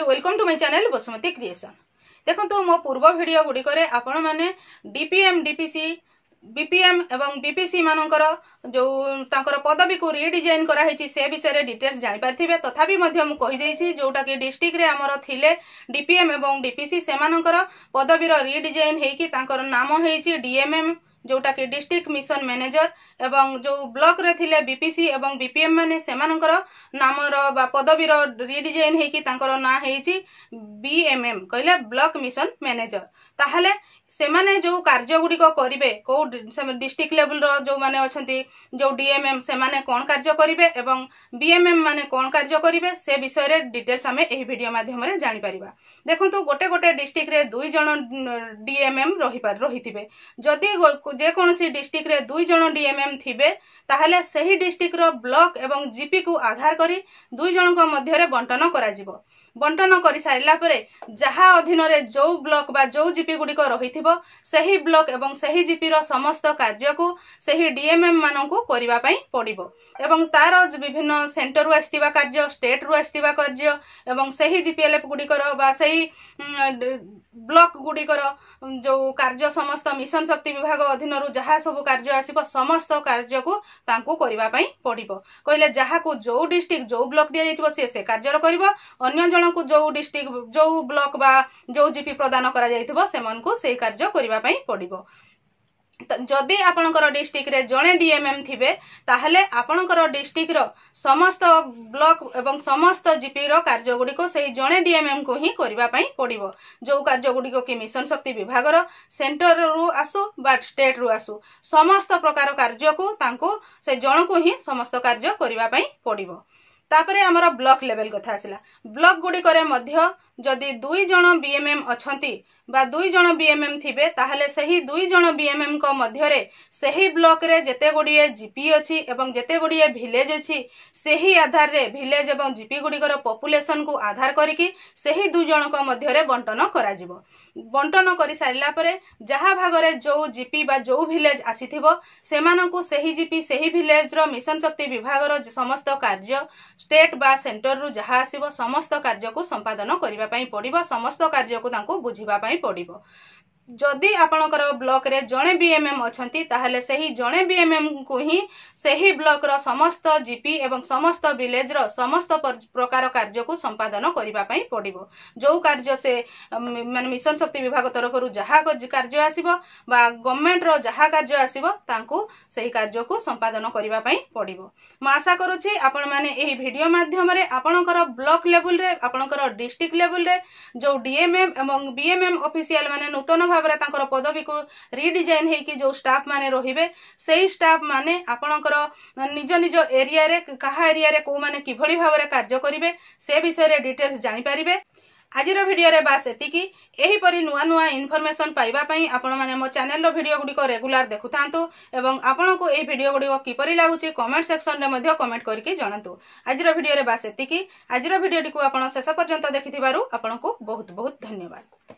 Welcome to my channel Basumati creation. देखो मो पूर्व वीडियो गुड़िक आपण मैंने डीपीएम डीपीसी बीपीएम एवं बीपीसी मानकर जो तांकर पदवी को रिडिजाइन कराई से विषय डिटेल्स जानीपारे तथापि मुझे जोटा कि डिस्ट्रिक्ट रे आमर थिले डीपीएम एवं डीपीसी से पदवीर रिडिजाइन होकर नाम होती डीएमएम जोटा कि डिस्ट्रिक्ट मिशन मैनेजर एवं जो ब्लॉक रे थिले बीपीसी एवं बीपीएम माने सेमानकर नामर बा पदवीर रिडिजाइन होकी तांकर ना हेची बीएमएम कहले ब्लॉक मिशन मैनेजर। ताहले सेमाने जो कार्य गुड़िक करेंगे कौ डिस्ट्रिक्ट लेवल रो जो माने अछंती जो डीएमएम सेमाने कौन कार्य करेंगे एवं बीएमएम माने कौन कार्य करेंगे से विषय रे डिटेल्स आमे एही वीडियो माध्यम रे जानि परिबा। देखंतु गोटे गोटे डिस्ट्रिक्ट रे 2 जण डीएमएम रहिथिबे। जदि जे कोनसी डिस्ट्रिक्ट रे 2 जण डीएमएम थिबे ताहले सही डिस्ट्रिक्ट रो ब्लॉक एवं जीपी को आधार करी 2 जणक मध्य रे बंटन करा जिवो। बंटन करि सारिला परे जहा अधीन रे जो ब्लॉक बा जो जीपी गुड़िक रहिथिबो सही ब्लॉक एवं सही जीपी रो समस्त कार्य को सही डीएमएम माननकु करिबा पई पड़िबो एवं तार विभिन्न सेंटर रु आस्तिबा कार्य स्टेट रु आस्तिबा कार्य एवं सही जीपीएलएफ गुड़िकर बा सही ब्लॉक गुड़िकर जो कार्य समस्त मिशन शक्ति विभाग अधीन रु जहा सब कार्य आसीबो समस्त कार्य को तांकु करिबा पई पड़िबो। कहले जहा को जो डिस्ट्रिक्ट जो ब्लॉक दिया जाइतिबो से कार्य करिबो अन्य जण को जो डिस्ट्रिक्ट जो ब्लॉक बा जो जीपी प्रदान करा जाइतिबो सेमन को से कार्य करिबा पई पड़िबो। जदि आपणकर डिस्ट्रिक्ट रे जणे डीएमएम थिबे ताहले आपणकर डिस्ट्रिक्ट रो समस्त ब्लॉक एवं समस्त जीपी रो कार्य गुड़िको सही जणे डीएमएम को ही करिबा पई पड़िबो। जो कार्य गुड़िको कि मिशन शक्ति विभाग रो सेंटर रु आसु बा स्टेट रु आसु समस्त प्रकार कार्य को तांको से जण को ही समस्त कार्य करिबा पई पड़िबो। तापरे हमर ब्लॉक लेवल कथा आसिला। ब्लॉक गुडी करे मध्य जदि 2 जण बीएमएम अछंती बा 2 जण बीएमएम थिबे ताहले सही 2 जण बीएमएम को मध्य रे सही ब्लॉक रे जेते गुडीए जीपी अछि एवं जेते गुडीए विलेज अछि सही आधार रे विलेज एवं जीपी गुडीकर पॉपुलेशन को आधार करिकि सही 2 जण को मध्य रे बंटन करा जिवो। बंटन करि सारिला परे जहा भाग रे जो जीपी बा जो विलेज आसीथिबो सेमानकु सही जीपी सही विलेज रो मिशन शक्ति विभाग रो समस्त कार्य स्टेट बा सेंटर रु जहा आसीबो समस्त कार्य को संपादन करिबा पई पड़िबो समस्त कार्य को तांको बुझिबा पई पड़िबो। जदि आपणकर ब्लॉक रे जणे बीएमएम अछंती ताहले सही जणे बीएमएम को ही सही ब्लॉक रो समस्त जीपी एवं समस्त विलेज रो समस्त प्रकार कार्य को संपादन करिबा पई पड़िबो। जो कार्य से माने मिशन शक्ति विभाग तरफ रु जहा कार्य आसीबो बा गवर्नमेंट रो जहा कार्य आसीबो तांको सही कार्य को संपादन करिबा पई पड़िबो। म आशा करूछि आपण माने एही वीडियो माध्यम रे आपणकर ब्लॉक लेवल रे आपणकर डिस्ट्रिक्ट लेवल रे जो डीएमएम एवं बीएमएम ऑफिशियल माने नूतन भाबरे तांकर पदवी को रिडिजाइन हेकी जो स्टाफ माने रहिबे सेही स्टाफ माने आपणकर निज निज एरिया रे कहा एरिया रे को माने किभଳି भाबरे कार्य करिवे से विषय रे डिटेल्स जानि परिबे। आजिर वीडियो रे बास एतिकी। एही परि नुआ नुआ इन्फॉर्मेशन पाइबा पई आपण माने मो चैनल रो वीडियो गुडी को रेगुलर देखुथांतु एवं आपण को एही वीडियो गुडी को किपरि लागुची कमेंट सेक्शन रे मध्ये कमेंट करके जणांतु। आजिर वीडियो रे बास एतिकी। आजिर वीडियो टी को आपण शेष पर्यंत देखिथिबारु आपण को बहुत बहुत धन्यवाद।